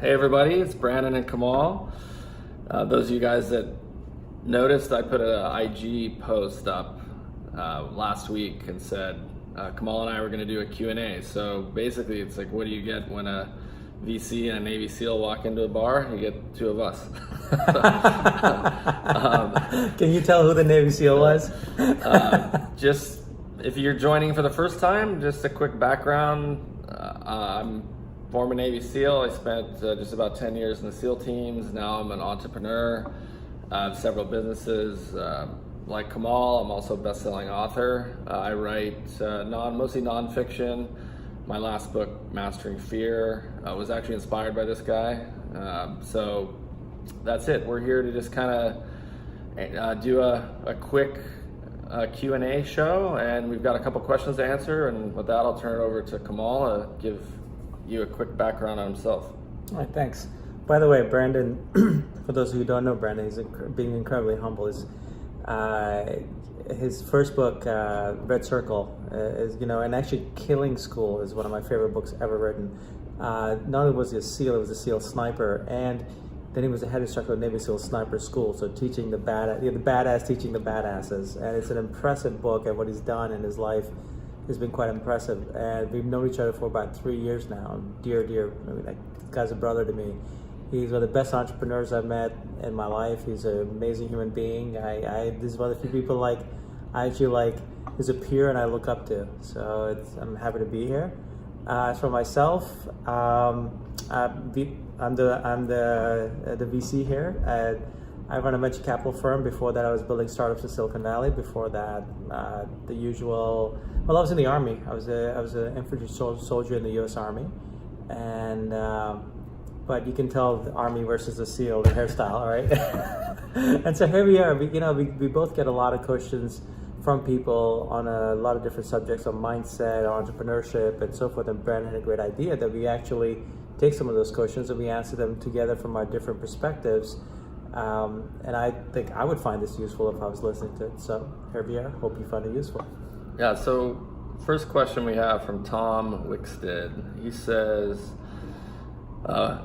Hey everybody, it's Brandon and Kamal. Those of you guys that noticed, I put an IG post up last week and said Kamal and I were going to do a Q&A. So basically it's like, what do you get when a VC and a Navy SEAL walk into a bar? You get two of us. Can you tell who the Navy SEAL was? Just if you're joining for the first time, just a quick background. I'm former Navy SEAL. I spent just about 10 years in the SEAL teams. Now I'm an entrepreneur. I have several businesses. Like Kamal, I'm also a best-selling author. I write mostly nonfiction. My last book, Mastering Fear, was actually inspired by this guy. So that's it. We're here to just kind of do a quick Q&A show, and we've got a couple questions to answer. And with that, I'll turn it over to Kamal to give you a quick background on himself. All right, thanks. By the way, Brandon, for those of you who don't know Brandon, he's being incredibly humble. His first book, Red Circle, is, and actually Killing School is one of my favorite books ever written. Not only was he a SEAL, he was a SEAL sniper, and then he was the head instructor of Navy SEAL Sniper School, so teaching the badass teaching the badasses. And it's an impressive book, and what he's done in his life has been quite impressive. And we've known each other for about 3 years now. Dear, this guy's a brother to me. He's one of the best entrepreneurs I've met in my life. He's an amazing human being. This is one of the few people I actually like as a peer and I look up to. So I'm happy to be here. As for myself, I'm the VC here. I run a venture capital firm. Before that, I was building startups in Silicon Valley. Before that, the usual. Well, I was in the Army. I was an infantry soldier in the U.S. Army, and but you can tell the Army versus the SEAL, the hairstyle, right? And so here we are. We both get a lot of questions from people on a lot of different subjects on mindset, entrepreneurship, and so forth. And Brandon had a great idea that we actually take some of those questions and we answer them together from our different perspectives. And I think I would find this useful if I was listening to it. So here we are. Hope you find it useful. Yeah, so first question we have from Tom Wickstead. He says,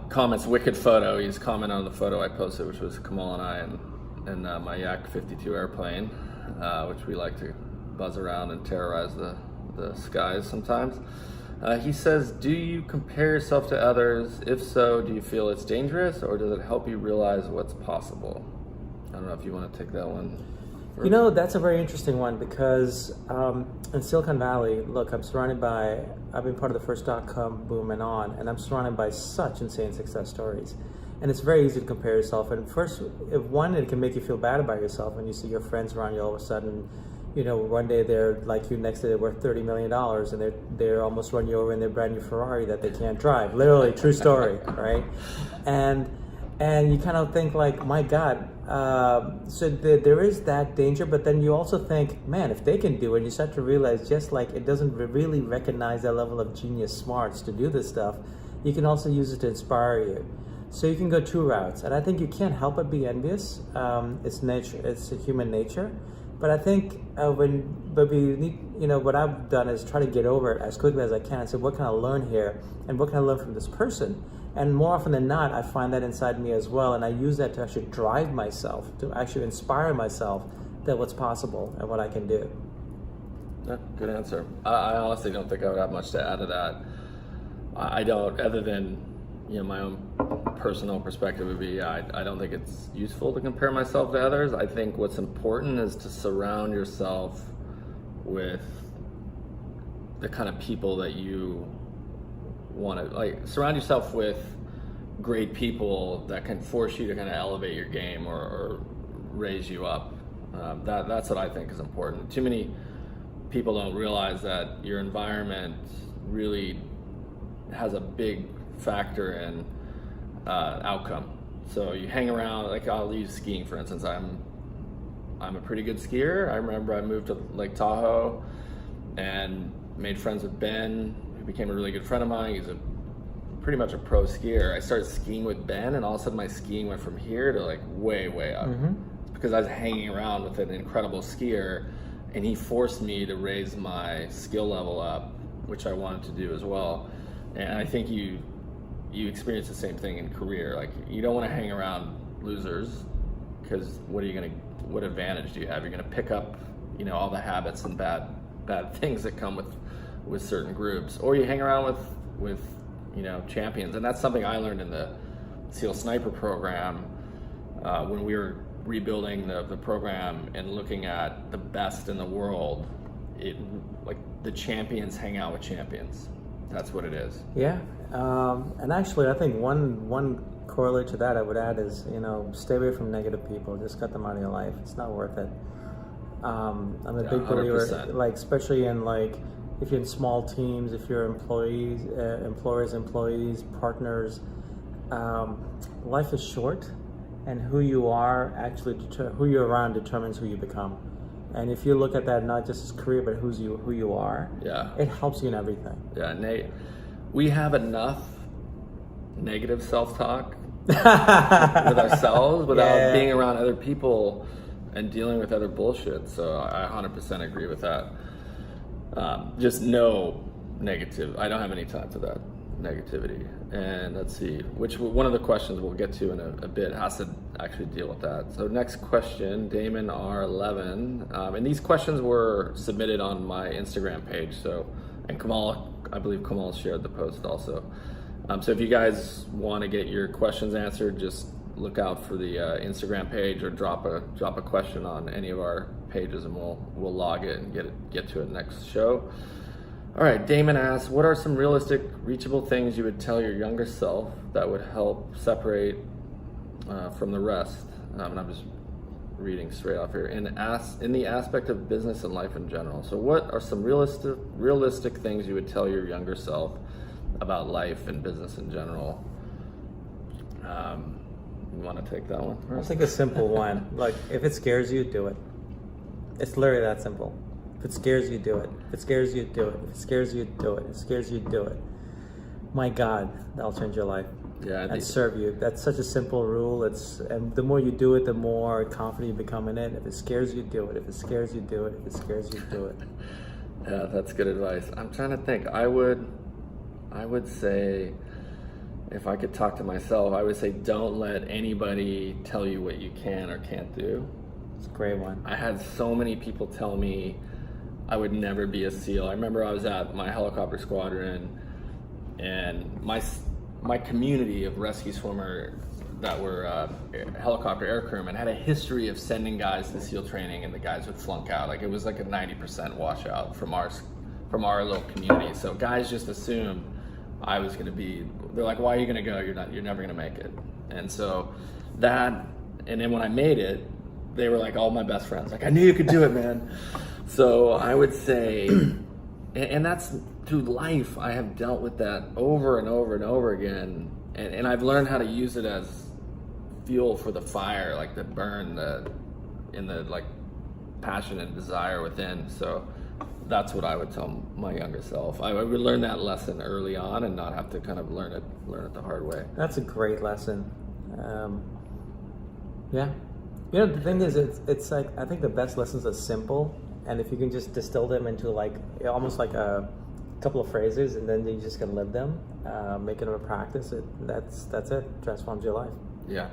comments, wicked photo. He's commenting on the photo I posted, which was Kamal and I in my Yak 52 airplane, which we like to buzz around and terrorize the skies sometimes. He says, do you compare yourself to others? If so, do you feel it's dangerous, or does it help you realize what's possible? I don't know if you want to take that one first. That's a very interesting one because in Silicon Valley, look, I've been part of the first .com boom and I'm surrounded by such insane success stories. And it's very easy to compare yourself. And first, it can make you feel bad about yourself when you see your friends around you all of a sudden. One day they're like you, next day they're worth $30 million, and they're almost run you over in their brand new Ferrari that they can't drive. Literally, true story, right? And you kind of think like, my God. So there is that danger, but then you also think, man, if they can do it, you start to realize just like it doesn't really recognize that level of genius smarts to do this stuff. You can also use it to inspire you. So you can go two routes, and I think you can't help but be envious. It's nature. It's human nature. But I think what I've done is try to get over it as quickly as I can and say, what can I learn here? And what can I learn from this person? And more often than not, I find that inside me as well. And I use that to actually drive myself, to actually inspire myself that what's possible and what I can do. Yeah, good answer. I honestly don't think I would have much to add to that. I don't, other than my own personal perspective would be, I don't think it's useful to compare myself to others. I think what's important is to surround yourself with the kind of people that you want to, surround yourself with great people that can force you to kind of elevate your game or raise you up. That's what I think is important. Too many people don't realize that your environment really has a big factor in outcome. So you hang around, like I'll use skiing for instance. I'm a pretty good skier. I remember I moved to Lake Tahoe and made friends with Ben, who became a really good friend of mine. He's pretty much a pro skier. I started skiing with Ben, and all of a sudden my skiing went from here to like way up. Mm-hmm. It's because I was hanging around with an incredible skier, and he forced me to raise my skill level up, which I wanted to do as well. And I think you experience the same thing in career. Like, you don't want to hang around losers, because what advantage do you have? You're going to pick up, all the habits and bad things that come with certain groups. Or you hang around with champions. And that's something I learned in the SEAL Sniper program, when we were rebuilding the program and looking at the best in the world. Like, the champions hang out with champions. That's what it is. Yeah, and actually, I think one correlate to that I would add is, stay away from negative people. Just cut them out of your life. It's not worth it. I'm a big believer, 100%. like, especially in, like, if you're in small teams, if you're employees, partners. Life is short, and who you are who you're around determines who you become. And if you look at that not just as career, but who you are, it helps you in everything. Yeah, Nate, we have enough negative self-talk with ourselves without being around other people and dealing with other bullshit. So I 100% agree with that. Just no negative. I don't have any time for that negativity. And let's see, one of the questions we'll get to in a bit has to actually deal with that. So next question, Damon R11, and these questions were submitted on my Instagram page. And Kamal, I believe Kamal shared the post also. So if you guys want to get your questions answered, just look out for the Instagram page, or drop a question on any of our pages, and we'll log it and get to it next show. All right, Damon asks, what are some realistic, reachable things you would tell your younger self that would help separate from the rest? And I'm just reading straight off here. In the aspect of business and life in general. So what are some realistic things you would tell your younger self about life and business in general? You want to take that one? I'll take a simple one. Like, if it scares you, do it. It's literally that simple. If it scares you, do it. If it scares you, do it. If it scares you, do it. If it scares you, do it. My God, that'll change your life. Yeah, and serve you. That's such a simple rule. And the more you do it, the more confident you become in it. If it scares you, do it. If it scares you, do it. If it scares you, do it. Yeah, that's good advice. I'm trying to think. I would say, if I could talk to myself, I would say, don't let anybody tell you what you can or can't do. It's a great one. I had so many people tell me I would never be a SEAL. I remember I was at my helicopter squadron, and my community of rescue swimmers that were helicopter air crewmen had a history of sending guys to SEAL training, and the guys would flunk out. Like, it was like a 90% washout from our little community. So guys just assumed I was going to be. They're like, "Why are you going to go? You're never going to make it." And so and then when I made it, they were like all my best friends. Like, I knew you could do it, man. So I would say, and that's through life, I have dealt with that over and over and over again. And I've learned how to use it as fuel for the fire, like the burn in the like passion and desire within. So that's what I would tell my younger self. I would learn that lesson early on and not have to kind of learn it the hard way. That's a great lesson. Yeah. You know, the thing is, it's like, I think the best lessons are simple, and if you can just distill them into like almost like a couple of phrases, and then you just can live them, make it a practice. That's it. Transforms your life. Yeah.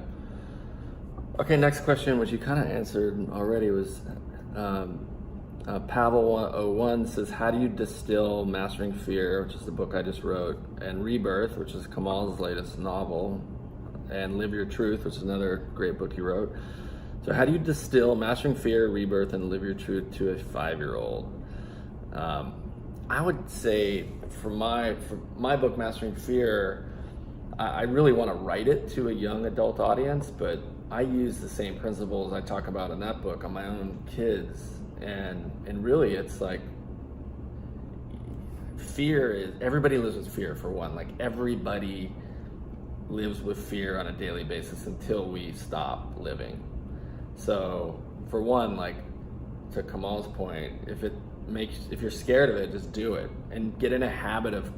Okay, next question, which you kind of answered already, was Pavel01 says, how do you distill Mastering Fear, which is the book I just wrote, and Rebirth, which is Kamal's latest novel, and Live Your Truth, which is another great book you wrote. So how do you distill Mastering Fear, Rebirth, and Live Your Truth to a 5-year-old? I would say for my book, Mastering Fear, I really want to write it to a young adult audience, but I use the same principles I talk about in that book on my own kids. And really it's like, everybody lives with fear, for one. Like, everybody lives with fear on a daily basis until we stop living. So for one, like, to Kamal's point, if you're scared of it, just do it, and get in a habit of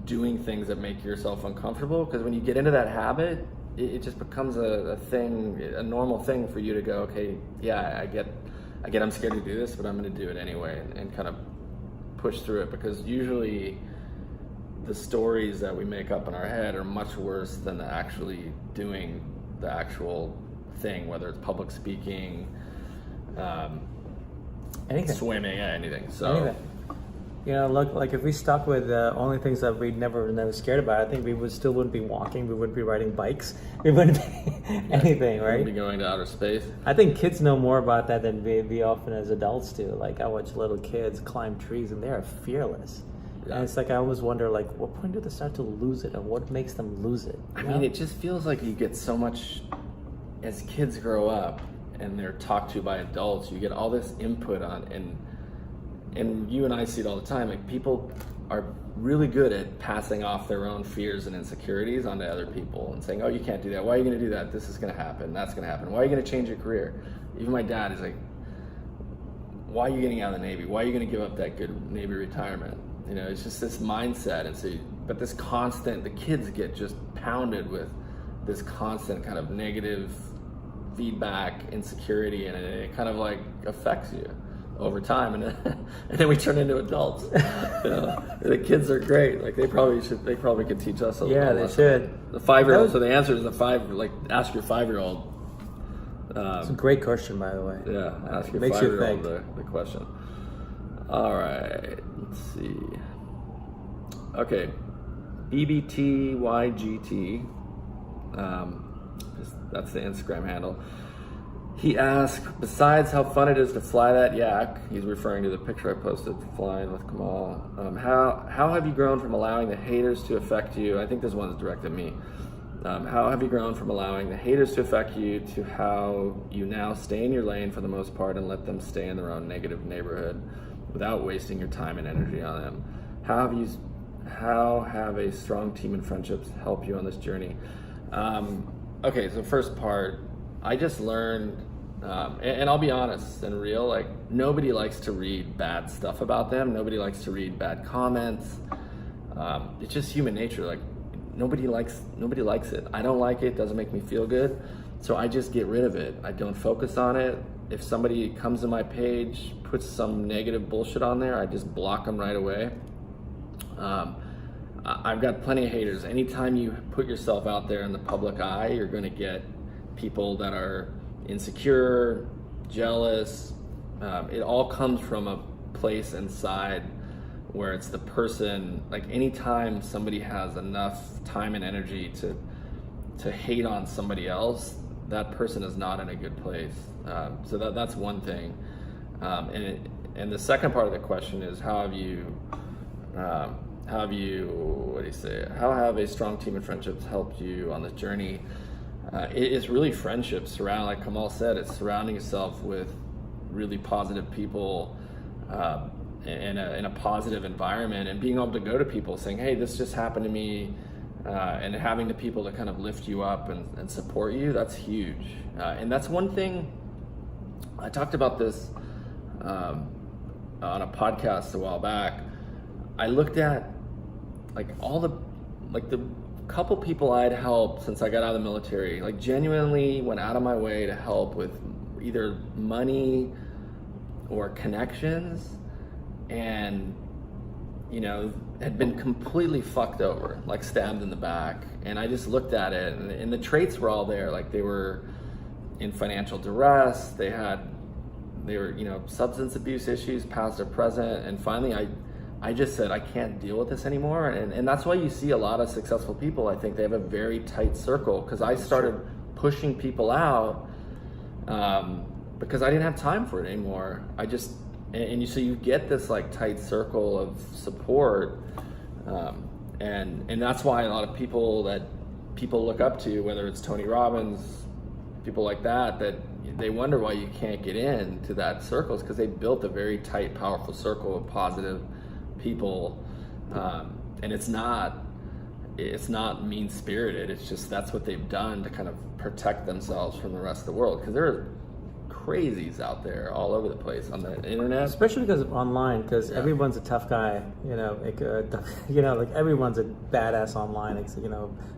doing things that make yourself uncomfortable. Because when you get into that habit, it just becomes a thing, a normal thing for you to go, okay, yeah, I get I'm scared to do this, but I'm going to do it anyway, and kind of push through it. Because usually the stories that we make up in our head are much worse than actually doing the actual thing, whether it's public speaking, Anything. swimming, anything. So Anything. You know, look, like if we stuck with only things that we'd never scared about, I think we wouldn't be walking, we wouldn't be riding bikes, we wouldn't be anything, right? We'd be going to outer space. I think kids know more about that than we often as adults do. Like I watch little kids climb trees and they are fearless. Yeah. And it's like I always wonder, like, what point do they start to lose it, and what makes them lose it? I mean, it just feels like you get so much as kids grow up and they're talked to by adults. You get all this input on, and you and I see it all the time. Like people are really good at passing off their own fears and insecurities onto other people and saying, "Oh, you can't do that. Why are you going to do that? This is going to happen. That's going to happen. Why are you going to change your career?" Even my dad is like, "Why are you getting out of the Navy? Why are you going to give up that good Navy retirement?" You know, it's just this mindset. And so, but this constant, the kids get just pounded with this constant kind of negative feedback, insecurity, and it kind of like affects you over time, and then we turn into adults. You know, the kids are great. Like they probably could teach us a little. Yeah, they should. The 5-year-old. So the answer is ask your 5-year-old. It's a great question, by the way. Yeah, ask your Makes you 5-year-old think. the question. All right, let's see. Okay, BBTYGT. That's the Instagram handle. He asked, besides how fun it is to fly that yak, he's referring to the picture I posted flying with Kamal. How have you grown from allowing the haters to affect you? I think this one's directed at me. How have you grown from allowing the haters to affect you to how you now stay in your lane for the most part and let them stay in their own negative neighborhood without wasting your time and energy on them? How have a strong team and friendships help you on this journey? Okay, so first part, I just learned, and I'll be honest and real, like nobody likes to read bad stuff about them. Nobody likes to read bad comments. It's just human nature. Like nobody likes it. I don't like it. Doesn't make me feel good. So I just get rid of it. I don't focus on it. If somebody comes to my page, puts some negative bullshit on there, I just block them right away. I've got plenty of haters. Anytime you put yourself out there in the public eye, you're going to get people that are insecure, jealous. It all comes from a place inside where it's the person, like anytime somebody has enough time and energy to hate on somebody else, that person is not in a good place. So that's one thing. And the second part of the question is how have a strong team of friendships helped you on this journey? It is really friendships. Like Kamal said, it's surrounding yourself with really positive people in a positive environment, and being able to go to people saying, "Hey, this just happened to me," and having the people to kind of lift you up and support you. That's huge. And that's one thing. I talked about this on a podcast a while back. I looked at the couple people I'd helped since I got out of the military, like genuinely went out of my way to help with either money or connections, and had been completely fucked over, like stabbed in the back. And I just looked at it, and the traits were all there. Like they were in financial duress, they were substance abuse issues, past or present, and finally I just said, I can't deal with this anymore. And that's why you see a lot of successful people, I think they have a very tight circle, because I started pushing people out because I didn't have time for it anymore. So you get this like tight circle of support. And that's why a lot of people that people look up to, whether it's Tony Robbins, people like that they wonder why you can't get into that circle, is because they built a very tight, powerful circle of positive people, and it's not mean-spirited. It's just that's what they've done to kind of protect themselves from the rest of the world, because there are crazies out there all over the place on the internet, especially because of online, because everyone's a tough guy, like everyone's a badass online.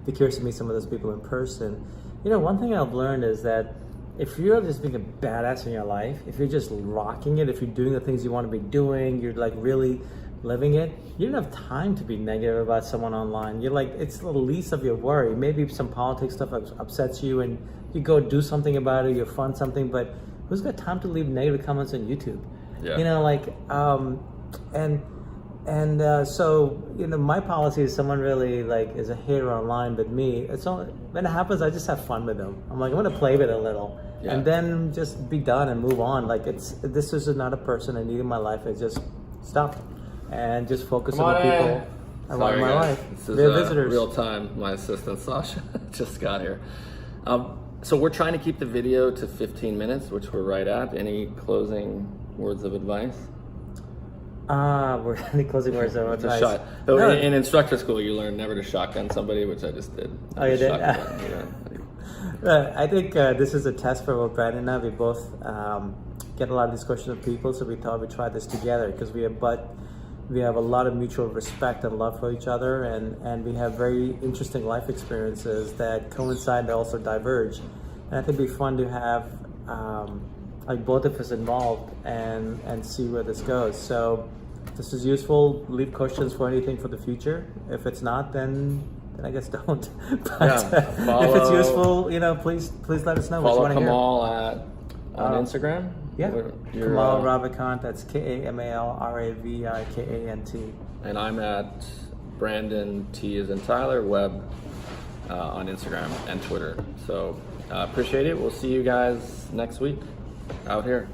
Be curious to meet some of those people in person. One thing I've learned is that if you're just being a badass in your life, if you're just rocking it, if you're doing the things you want to be doing, you're like really living it, you don't have time to be negative about someone online. You're like, it's the least of your worry. Maybe some politics stuff upsets you and you go do something about it, you fund something, but who's got time to leave negative comments on YouTube? Yeah. You know, like, so, you know, my policy is someone really like is a hater online, but me, it's only, when it happens, I just have fun with them. I'm like, I'm gonna play with it a little. Yeah. And then just be done and move on. Like this is not a person I need in my life. I just stop and just focus on the people around my life. This is They're visitors. real time. My assistant Sasha just got here. So we're trying to keep the video to 15 minutes, which we're right at. Any closing words of advice? We're any closing words of advice. Shot. So No. in instructor school, you learn never to shotgun somebody, which I just did. Oh, you did? Yeah. I think this is a test for both Brandon and I. We both get a lot of these questions from people, so we thought we'd try this together because we have a lot of mutual respect and love for each other, and we have very interesting life experiences that coincide but also diverge. And I think it'd be fun to have like both of us involved and see where this goes. So if this is useful, leave questions for anything for the future. If it's not, then I guess don't. But if it's useful, you know, please let us know what you Follow want to hear. Kamal on Instagram. Yeah, You're, Kamal Ravikant. That's KamalRavikant. And I'm at Brandon T as in Tyler Webb on Instagram and Twitter. So appreciate it. We'll see you guys next week out here.